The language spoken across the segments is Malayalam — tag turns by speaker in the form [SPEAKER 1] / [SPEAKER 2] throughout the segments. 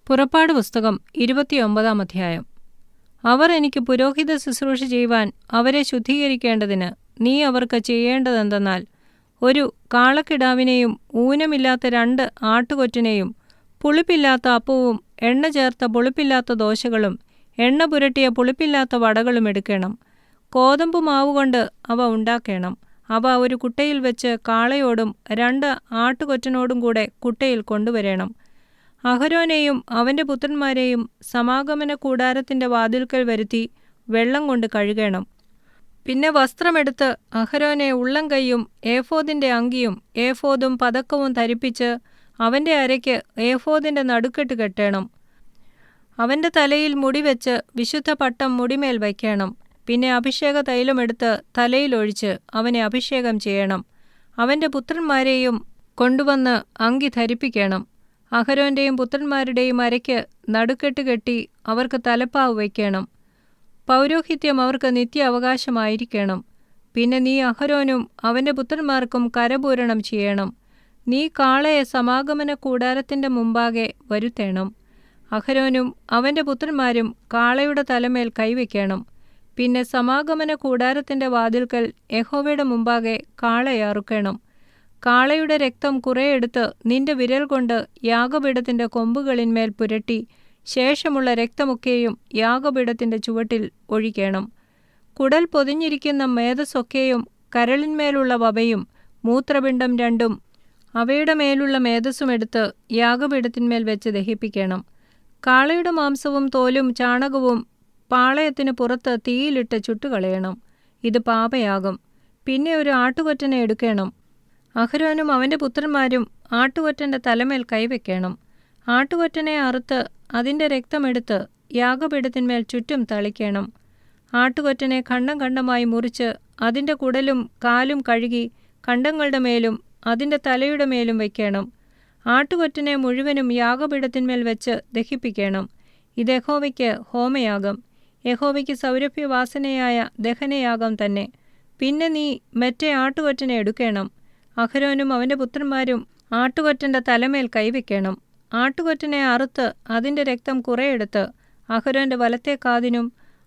[SPEAKER 1] പുറപ്പാട് പുസ്തകം 29 അധ്യായം. അവർ എനിക്ക് പുരോഹിത ശുശ്രൂഷ ചെയ്യുവാൻ അവരെ ശുദ്ധീകരിക്കേണ്ടതിന് നീ അവർക്ക് ചെയ്യേണ്ടതെന്തെന്നാൽ, ഒരു കാളക്കിടാവിനെയും ഊനമില്ലാത്ത 2 ആട്ടുകൊറ്റനെയും പുളിപ്പില്ലാത്ത അപ്പവും എണ്ണ ചേർത്ത പുളിപ്പില്ലാത്ത ദോശകളും എണ്ണ പുരട്ടിയ പുളിപ്പില്ലാത്ത വടകളും എടുക്കണം. കോതമ്പ് മാവുകൊണ്ട് അവ ഉണ്ടാക്കേണം. അവ ഒരു കുട്ടയിൽ വെച്ച് കാളയോടും 2 ആട്ടുകൊറ്റനോടും കൂടെ കുട്ടയിൽ കൊണ്ടുവരേണം. അഹരോനെയും അവൻ്റെ പുത്രന്മാരെയും സമാഗമന കൂടാരത്തിൻ്റെ വാതിൽക്കൽ വരുത്തി വെള്ളം കൊണ്ട് കഴുകണം. പിന്നെ വസ്ത്രമെടുത്ത് അഹരോനെ ഉള്ളം കൈയും ഏഫോദിൻ്റെ അങ്കിയും ഏഫോദും പതക്കവും ധരിപ്പിച്ച് അവൻ്റെ അരയ്ക്ക് ഏഫോദിൻ്റെ നടുക്കെട്ട് കെട്ടണം. അവൻ്റെ തലയിൽ മുടിവെച്ച് വിശുദ്ധ പട്ടം മുടിമേൽ വയ്ക്കണം. പിന്നെ അഭിഷേക തൈലമെടുത്ത് തലയിലൊഴിച്ച് അവനെ അഭിഷേകം ചെയ്യണം. അവൻ്റെ പുത്രന്മാരെയും കൊണ്ടുവന്ന് അങ്കി ധരിപ്പിക്കണം. അഹരോൻ്റെയും പുത്രന്മാരുടെയും അരയ്ക്ക് നടുക്കെട്ട് കെട്ടി അവർക്ക് തലപ്പാവ് വയ്ക്കണം. പൗരോഹിത്യം അവർക്ക് നിത്യ അവകാശമായിരിക്കണം. പിന്നെ നീ അഹരോനും അവൻ്റെ പുത്രന്മാർക്കും കരപൂരണം ചെയ്യണം. നീ കാളയെ സമാഗമന കൂടാരത്തിൻ്റെ മുമ്പാകെ വരുത്തേണം. അഹരോനും അവൻ്റെ പുത്രന്മാരും കാളയുടെ തലമേൽ കൈവയ്ക്കണം. പിന്നെ സമാഗമന കൂടാരത്തിൻ്റെ വാതിൽക്കൽ യഹോവയുടെ മുമ്പാകെ കാളയെ അറുക്കണം. കാളയുടെ രക്തം കുറെ എടുത്ത് നിന്റെ വിരൽ കൊണ്ട് യാഗപീഠത്തിൻ്റെ കൊമ്പുകളിന്മേൽ പുരട്ടി ശേഷമുള്ള രക്തമൊക്കെയും യാഗപീഠത്തിൻ്റെ ചുവട്ടിൽ ഒഴിക്കണം. കുടൽ പൊതിഞ്ഞിരിക്കുന്ന മേധസ്സൊക്കെയും കരളിന്മേലുള്ള വപയും മൂത്രപിണ്ഡം 2 അവയുടെ മേലുള്ള മേധസ്സും എടുത്ത് യാഗപീഠത്തിന്മേൽ വെച്ച് ദഹിപ്പിക്കണം. കാളയുടെ മാംസവും തോലും ചാണകവും പാളയത്തിന് പുറത്ത് തീയിലിട്ട് ചുട്ടുകളയണം. ഇത് പാപയാകും. പിന്നെ ഒരു ആട്ടുകൊറ്റനെ എടുക്കണം. അഹരോനും അവൻ്റെ പുത്രന്മാരും ആട്ടുകൊറ്റൻ്റെ തലമേൽ കൈവയ്ക്കണം. ആട്ടുകൊറ്റനെ അറുത്ത് അതിൻ്റെ രക്തമെടുത്ത് യാഗപീഠത്തിന്മേൽ ചുറ്റും തളിക്കണം. ആട്ടുകൊറ്റനെ ഖണ്ഡം ഖണ്ഡമായി മുറിച്ച് അതിൻ്റെ കുടലും കാലും കഴുകി ഖണ്ഡങ്ങളുടെ മേലും അതിൻ്റെ തലയുടെ മേലും വയ്ക്കണം. ആട്ടുകൊറ്റനെ മുഴുവനും യാഗപീഠത്തിന്മേൽ വെച്ച് ദഹിപ്പിക്കണം. ഇത് യഹോവയ്ക്ക് ഹോമയാഗം, യഹോവയ്ക്ക് സൗരഭ്യവാസനയായ ദഹനയാഗം തന്നെ. പിന്നെ നീ മറ്റേ ആട്ടുകൊറ്റനെ എടുക്കണം. അഹരോനും അവൻ്റെ പുത്രന്മാരും ആട്ടുകൊറ്റൻ്റെ തലമേൽ കൈവയ്ക്കണം. ആട്ടുകൊറ്റനെ അറുത്ത് അതിൻ്റെ രക്തം കുറെ എടുത്ത് അഹരോൻ്റെ വലത്തെ കാതിനും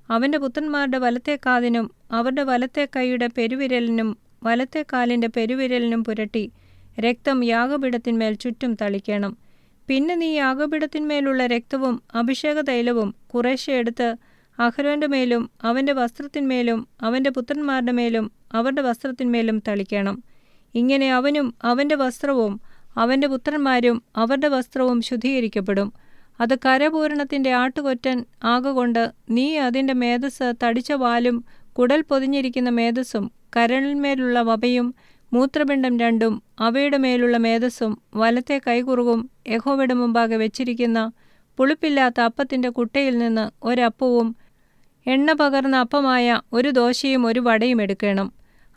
[SPEAKER 1] അവൻ്റെ പുത്രന്മാരുടെ വലത്തെ കാതിനും അവരുടെ വലത്തെ കൈയുടെ പെരുവിരലിനും വലത്തെ കാലിൻ്റെ പെരുവിരലിനും പുരട്ടി രക്തം യാഗപീഠത്തിന്മേൽ ചുറ്റും തളിക്കണം. പിന്നെ നീ യാഗപീഠത്തിന്മേലുള്ള രക്തവും അഭിഷേക തൈലവും കുറേശ്ശെ എടുത്ത് അഹരോൻ്റെ മേലും അവൻ്റെ വസ്ത്രത്തിന്മേലും അവൻ്റെ പുത്രന്മാരുടെ മേലും അവരുടെ വസ്ത്രത്തിന്മേലും തളിക്കണം. ഇങ്ങനെ അവനും അവൻ്റെ വസ്ത്രവും അവൻ്റെ പുത്രന്മാരും അവരുടെ വസ്ത്രവും ശുദ്ധീകരിക്കപ്പെടും. അത് കരപൂരണത്തിൻ്റെ ആട്ടുകൊറ്റൻ ആകൊണ്ട് നീ അതിൻ്റെ മേധസ്സ് തടിച്ച വാലും കുടൽ പൊതിഞ്ഞിരിക്കുന്ന മേധസ്സും കരളിന്മേലുള്ള വപയും മൂത്രപിണ്ഡം 2 അവയുടെ മേലുള്ള മേധസ്സും വലത്തെ കൈകുറുകും യഹോവയുടെ മുമ്പാകെ വെച്ചിരിക്കുന്ന പുളിപ്പില്ലാത്ത അപ്പത്തിൻ്റെ കുട്ടയിൽ നിന്ന് ഒരപ്പവും എണ്ണ പകർന്ന അപ്പമായ ഒരു ദോശയും ഒരു വടയും എടുക്കണം.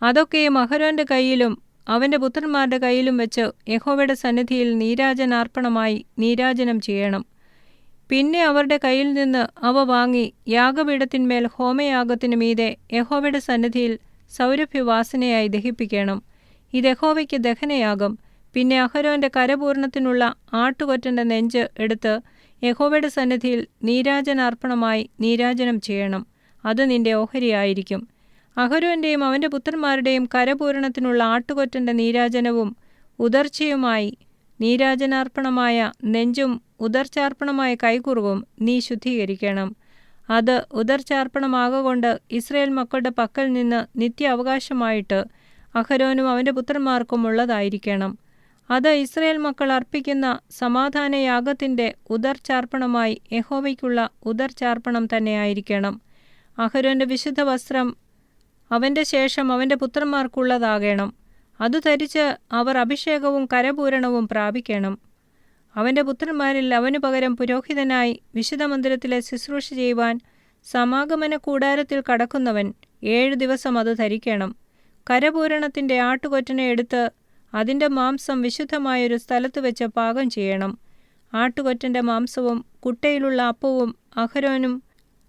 [SPEAKER 1] അതൊക്കെയും അഹരോൻ്റെ കയ്യിലും അവൻ്റെ പുത്രന്മാരുടെ കയ്യിലും വെച്ച് യഹോവയുടെ സന്നിധിയിൽ നീരാജനാർപ്പണമായി നീരാജനം ചെയ്യണം. പിന്നെ അവരുടെ കയ്യിൽ നിന്ന് അവ വാങ്ങി യാഗപീഠത്തിന്മേൽ ഹോമയാഗത്തിനു മീതെ യഹോവയുടെ സന്നിധിയിൽ സൗരഭ്യവാസനയായി ദഹിപ്പിക്കണം. ഇത് യഹോവയ്ക്ക് ദഹനയാഗം. പിന്നെ അഹരോൻ്റെ കരപൂരണത്തിനുള്ള ആട്ടുകൊറ്റൻ്റെ നെഞ്ച് എടുത്ത് യഹോവയുടെ സന്നിധിയിൽ നീരാജനാർപ്പണമായി നീരാജനം ചെയ്യണം. അത് നിന്റെ ഓഹരിയായിരിക്കും. അഹരോൻ്റെയും അവൻ്റെ പുത്രന്മാരുടെയും കരപൂരണത്തിനുള്ള ആട്ടുകൊറ്റൻ്റെ നീരാജനവും ഉദർച്ചയുമായി നീരാജനാർപ്പണമായ നെഞ്ചും ഉദർച്ചാർപ്പണമായ കൈകുറുകും നീ ശുദ്ധീകരിക്കണം. അത് ഉദർച്ചാർപ്പണമാകൊണ്ട് ഇസ്രായേൽ മക്കളുടെ പക്കൽ നിന്ന് നിത്യ അവകാശമായിട്ട് അഹരോനും അവൻ്റെ പുത്രന്മാർക്കും ഉള്ളതായിരിക്കണം. അത് ഇസ്രായേൽ മക്കൾ അർപ്പിക്കുന്ന സമാധാനയാഗത്തിൻ്റെ ഉദർച്ചാർപ്പണമായി യഹോവയ്ക്കുള്ള ഉദർച്ചാർപ്പണം തന്നെയായിരിക്കണം. അഹരോൻ്റെ വിശുദ്ധ വസ്ത്രം അവൻ്റെ ശേഷം അവൻ്റെ പുത്രന്മാർക്കുള്ളതാകണം. അതു ധരിച്ച് അവർ അഭിഷേകവും കരപൂരണവും പ്രാപിക്കണം. അവൻ്റെ പുത്രന്മാരിൽ അവനു പകരം പുരോഹിതനായി വിശുദ്ധമന്ദിരത്തിലെ ശുശ്രൂഷ ചെയ്യുവാൻ സമാഗമന കൂടാരത്തിൽ കടക്കുന്നവൻ 7 ദിവസം അത് ധരിക്കണം. കരപൂരണത്തിൻ്റെ ആട്ടുകൊറ്റനെ എടുത്ത് അതിൻ്റെ മാംസം വിശുദ്ധമായൊരു സ്ഥലത്ത് വെച്ച് പാകം ചെയ്യണം. ആട്ടുകൊറ്റൻ്റെ മാംസവും കുട്ടയിലുള്ള അപ്പവും അഹരോനും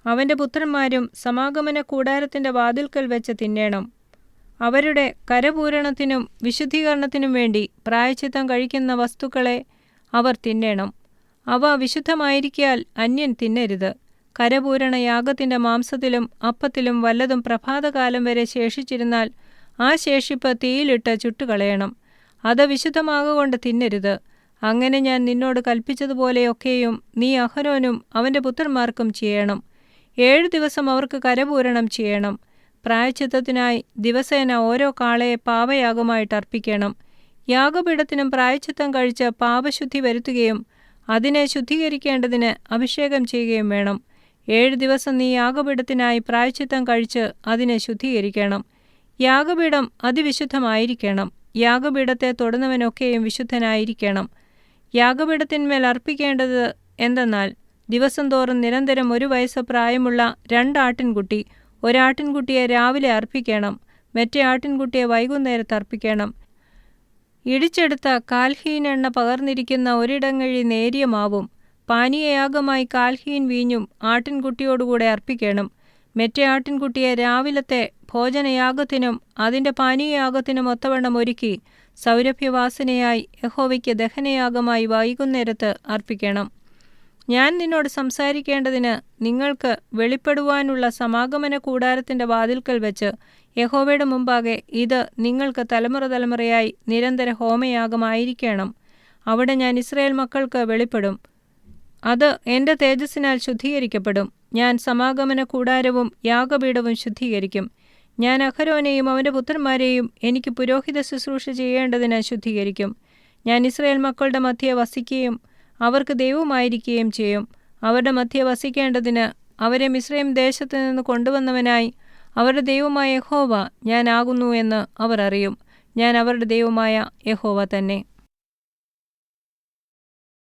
[SPEAKER 1] അവൻ്റെ പുത്രന്മാരും സമാഗമന കൂടാരത്തിൻ്റെ വാതിൽക്കൽ വെച്ച് തിന്നേണം. അവരുടെ കരപൂരണത്തിനും വിശുദ്ധീകരണത്തിനും വേണ്ടി പ്രായശ്ചിത്തം കഴിക്കുന്ന വസ്തുക്കളെ അവർ തിന്നേണം. അവ വിശുദ്ധമായിരിക്കാൽ അന്യൻ തിന്നരുത്. കരപൂരണ യാഗത്തിൻ്റെ മാംസത്തിലും അപ്പത്തിലും വല്ലതും പ്രഭാതകാലം വരെ ശേഷിച്ചിരുന്നാൽ ആ ശേഷിപ്പ് തീയിലിട്ട് ചുട്ടുകളയണം. അത് വിശുദ്ധമാകൊണ്ട് തിന്നരുത്. അങ്ങനെ ഞാൻ നിന്നോട് കൽപ്പിച്ചതുപോലെയൊക്കെയും നീ അഹരോനും അവൻ്റെ പുത്രന്മാർക്കും ചെയ്യണം. 7 ദിവസം അവർക്ക് കരപൂരണം ചെയ്യണം. പ്രായശ്ചിത്തത്തിനായി ദിവസേന ഓരോ കാളയെ പാപയാഗമായിട്ട് അർപ്പിക്കണം. യാഗപീഠത്തിനും പ്രായശ്ചിത്തം കഴിച്ച് പാപശുദ്ധി വരുത്തുകയും അതിനെ ശുദ്ധീകരിക്കേണ്ടതിന് അഭിഷേകം ചെയ്യുകയും വേണം. 7 ദിവസം നീ യാഗപീഠത്തിനായി പ്രായശ്ചിത്തം കഴിച്ച് അതിനെ ശുദ്ധീകരിക്കണം. യാഗപീഠം അതിവിശുദ്ധമായിരിക്കണം. യാഗപീഠത്തെ തൊടുന്നവനൊക്കെയും വിശുദ്ധനായിരിക്കണം. യാഗപീഠത്തിന്മേൽ അർപ്പിക്കേണ്ടത് എന്തെന്നാൽ, ദിവസം തോറും നിരന്തരം 1 വയസ്സ് പ്രായമുള്ള 2 ആട്ടിൻകുട്ടി, ഒരാട്ടിൻകുട്ടിയെ രാവിലെ അർപ്പിക്കണം, മറ്റേ ആട്ടിൻകുട്ടിയെ വൈകുന്നേരത്ത് അർപ്പിക്കണം. ഇടിച്ചെടുത്ത കാൽഹീൻ എണ്ണ പകർന്നിരിക്കുന്ന ഒരിടങ്ങഴി നേരിയ മാവും പാനീയയാഗമായി കാൽഹീൻ വീഞ്ഞും ആട്ടിൻകുട്ടിയോടുകൂടെ അർപ്പിക്കണം. മറ്റേ ആട്ടിൻകുട്ടിയെ രാവിലത്തെ ഭോജനയാഗത്തിനും അതിൻ്റെ പാനീയയാഗത്തിനും ഒത്തവണ്ണം ഒരുക്കി സൗരഭ്യവാസനയായി യഹോവയ്ക്ക് ദഹനയാഗമായി വൈകുന്നേരത്ത് അർപ്പിക്കണം. ഞാൻ നിന്നോട് സംസാരിക്കേണ്ടതിന് നിങ്ങൾക്ക് വെളിപ്പെടുവാനുള്ള സമാഗമന കൂടാരത്തിൻ്റെ വാതിൽക്കൽ വെച്ച് യഹോവയുടെ മുമ്പാകെ ഇത് നിങ്ങൾക്ക് തലമുറ തലമുറയായി നിരന്തര ഹോമയാഗമായിരിക്കണം. അവിടെ ഞാൻ ഇസ്രായേൽ മക്കൾക്ക് വെളിപ്പെടും. അത് എൻ്റെ തേജസ്സിനാൽ ശുദ്ധീകരിക്കപ്പെടും. ഞാൻ സമാഗമന കൂടാരവും യാഗപീഠവും ശുദ്ധീകരിക്കും. ഞാൻ അഹരോനെയും അവൻ്റെ പുത്രന്മാരെയും എനിക്ക് പുരോഹിത ശുശ്രൂഷ ചെയ്യേണ്ടതിന് ശുദ്ധീകരിക്കും. ഞാൻ ഇസ്രായേൽ മക്കളുടെ മധ്യേ വസിക്കുകയും അവർക്ക് ദൈവമായിരിക്കുകയും ചെയ്യും. അവരുടെ മധ്യേ വസിക്കേണ്ടതിന് അവരെ മിസ്രയീം ദേശത്തു നിന്ന് കൊണ്ടുവന്നവനായി അവരുടെ ദൈവമായ യഹോവ ഞാൻ ആകുന്നു എന്ന് അവർ അറിയും. ഞാൻ അവരുടെ ദൈവമായ യഹോവ തന്നെ.